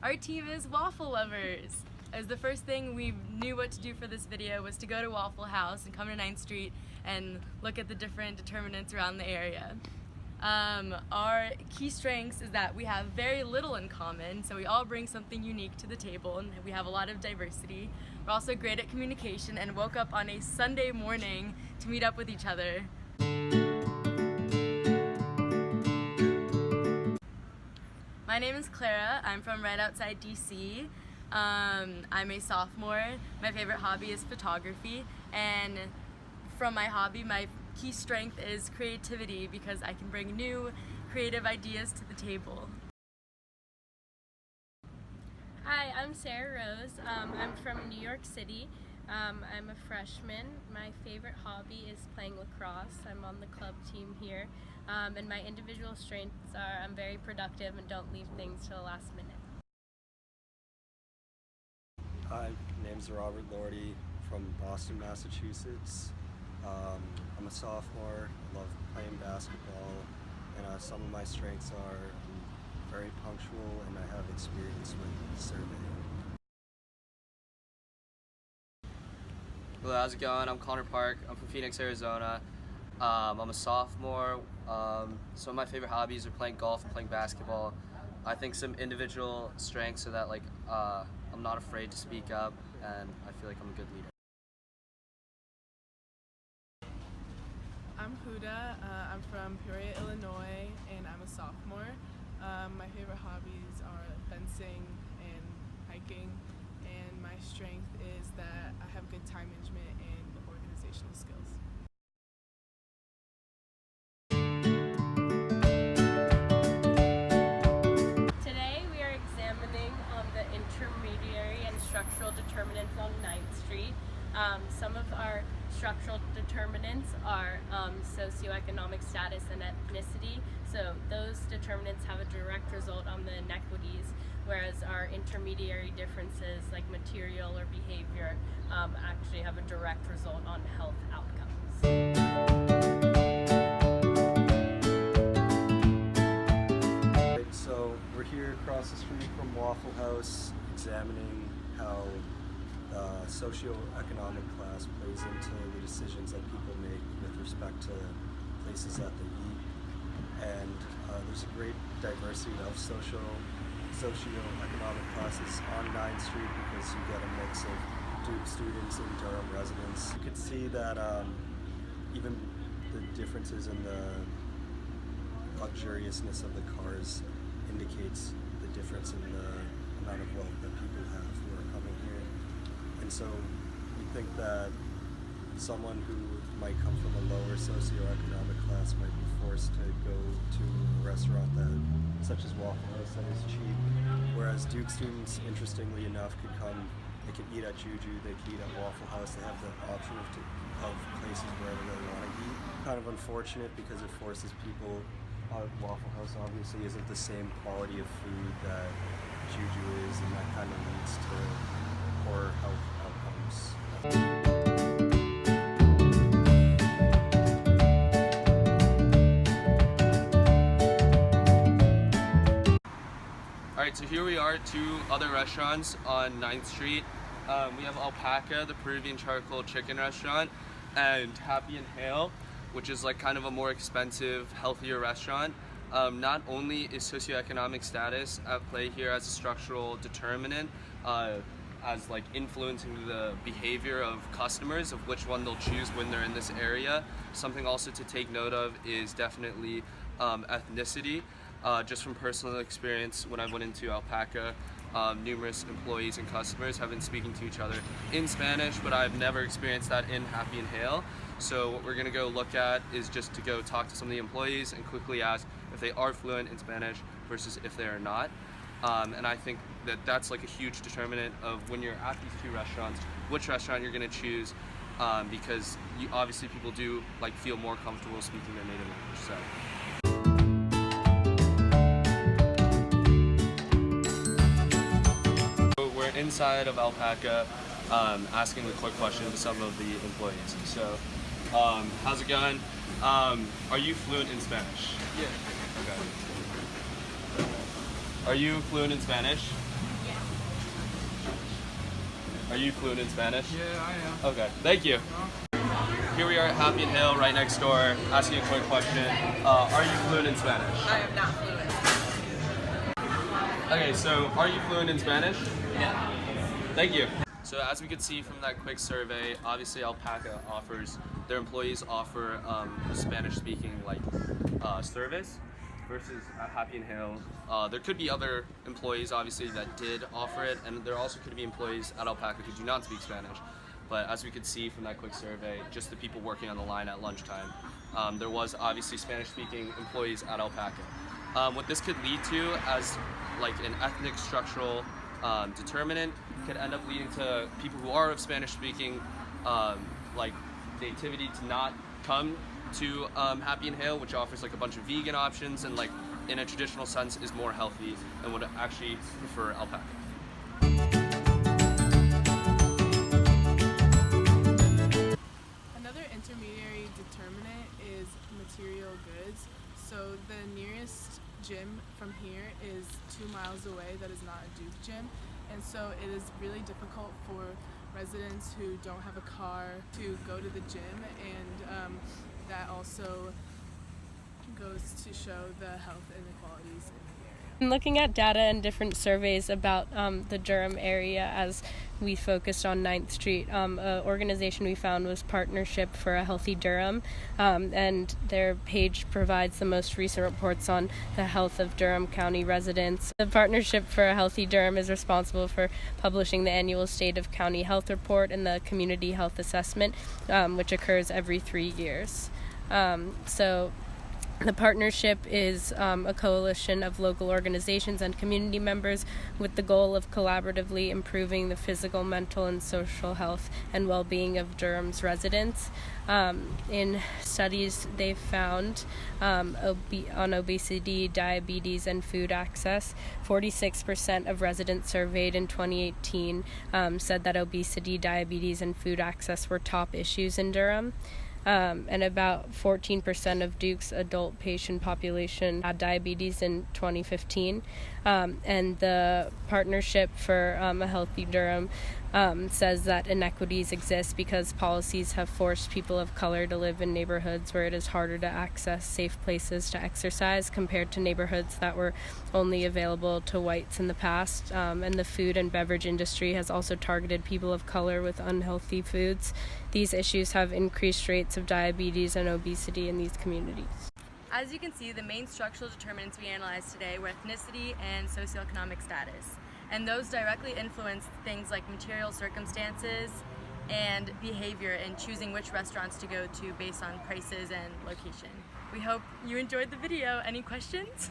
Our team is waffle lovers. As the first thing we knew what to do for this video was to go to Waffle House and come to 9th Street and look at the different determinants around the area. Our key strengths is that we have very little in common, so we all bring something unique to the table and we have a lot of diversity. We're also great at communication and woke up on a Sunday morning to meet up with each other. My name is Clara. I'm from right outside DC. I'm a sophomore. My favorite hobby is photography, and from my hobby, my key strength is creativity because I can bring new creative ideas to the table. Hi, I'm Sarah Rose. I'm from New York City. I'm a freshman. My favorite hobby is playing lacrosse. I'm on the club team here. And my individual strengths are I'm very productive and don't leave things to the last minute. Hi, my name's Robert Lordy from Boston, Massachusetts. I'm a sophomore. I love playing basketball, and some of my strengths are I'm very punctual and I have experience with surveying. Hello, how's it going? I'm Connor Park. I'm from Phoenix, Arizona. I'm a sophomore. Some of my favorite hobbies are playing golf and playing basketball. I think some individual strengths are that I'm not afraid to speak up, and I feel like I'm a good leader. I'm Huda. I'm from Peoria, Illinois, and I'm a sophomore. My favorite hobbies are fencing and hiking, and my strength is that I have good time management and organizational skills. Today we are examining the intermediary and structural determinants on 9th Street. Some of our structural determinants are socioeconomic status and ethnicity. So those determinants have a direct result on the inequities, whereas our intermediary differences like material or behavior actually have a direct result on health outcomes. So we're here across the street from Waffle House examining how socioeconomic class plays into the decisions that people make with respect to places that they eat. And there's a great diversity of socioeconomic classes on 9th Street because you get a mix of Duke students and Durham residents. You could see that even the differences in the luxuriousness of the cars indicates the difference in the amount of wealth that people have who are coming here. And so we think that someone who might come from a lower socioeconomic class might be forced to go to a restaurant such as Waffle House that is cheap, whereas Duke students, interestingly enough, could come, they could eat at Juju, they could eat at Waffle House, they have the option of places wherever they want to eat. Kind of unfortunate because it forces people. Waffle House obviously isn't the same quality of food that Juju is, and that kind of leads to poor health outcomes. Alright, so here we are at two other restaurants on 9th Street. We have Alpaca, the Peruvian charcoal chicken restaurant, and Happy and Hale, which is like kind of a more expensive, healthier restaurant. Not only is socioeconomic status at play here as a structural determinant, as like influencing the behavior of customers of which one they'll choose when they're in this area. Something also to take note of is definitely ethnicity. Just from personal experience, when I went into Alpaca, numerous employees and customers have been speaking to each other in Spanish, but I've never experienced that in Happy and Hale. So what we're gonna go look at is just to go talk to some of the employees and quickly ask if they are fluent in Spanish versus if they are not. And I think that that's like a huge determinant of when you're at these two restaurants, which restaurant you're gonna choose, because obviously people do like feel more comfortable speaking their native language. So we're inside of Alpaca, asking a quick question to some of the employees. So, how's it going? Are you fluent in Spanish? Yeah. Okay. Are you fluent in Spanish? Are you fluent in Spanish? Yeah, I am. Okay, thank you. Here we are at Happy and Hill, right next door, asking a quick question. Are you fluent in Spanish? I am not fluent. Okay, so are you fluent in Spanish? Yeah. Thank you. So as we could see from that quick survey, obviously Alpaca their employees offer Spanish-speaking service versus at Happy and Hill. There could be other employees obviously that did offer it, and there also could be employees at Alpaca who do not speak Spanish. But as we could see from that quick survey, just the people working on the line at lunchtime, there was obviously Spanish-speaking employees at Alpaca. What this could lead to as like an ethnic structural determinant could end up leading to people who are of Spanish-speaking nativity to not come to Happy and Hill, which offers like a bunch of vegan options and like in a traditional sense is more healthy and would actually prefer Alpaca. Another intermediary determinant is material goods. So the nearest gym from here is 2 miles away that is not a Duke gym, and so it is really difficult for residents who don't have a car to go to the gym, and that also goes to show the health inequalities in the area. I'm looking at data and different surveys about the Durham area as we focused on 9th Street. An organization we found was Partnership for a Healthy Durham, and their page provides the most recent reports on the health of Durham County residents. The Partnership for a Healthy Durham is responsible for publishing the annual State of County Health Report and the Community Health Assessment, which occurs every 3 years. The partnership is a coalition of local organizations and community members with the goal of collaboratively improving the physical, mental, and social health and well-being of Durham's residents. In studies they've found on obesity, diabetes, and food access, 46% of residents surveyed in 2018 said that obesity, diabetes, and food access were top issues in Durham. And about 14% of Duke's adult patient population had diabetes in 2015. And the Partnership for a Healthy Durham says that inequities exist because policies have forced people of color to live in neighborhoods where it is harder to access safe places to exercise compared to neighborhoods that were only available to whites in the past. And the food and beverage industry has also targeted people of color with unhealthy foods. These issues have increased rates of diabetes and obesity in these communities. As you can see, the main structural determinants we analyzed today were ethnicity and socioeconomic status. And those directly influence things like material circumstances and behavior in choosing which restaurants to go to based on prices and location. We hope you enjoyed the video. Any questions?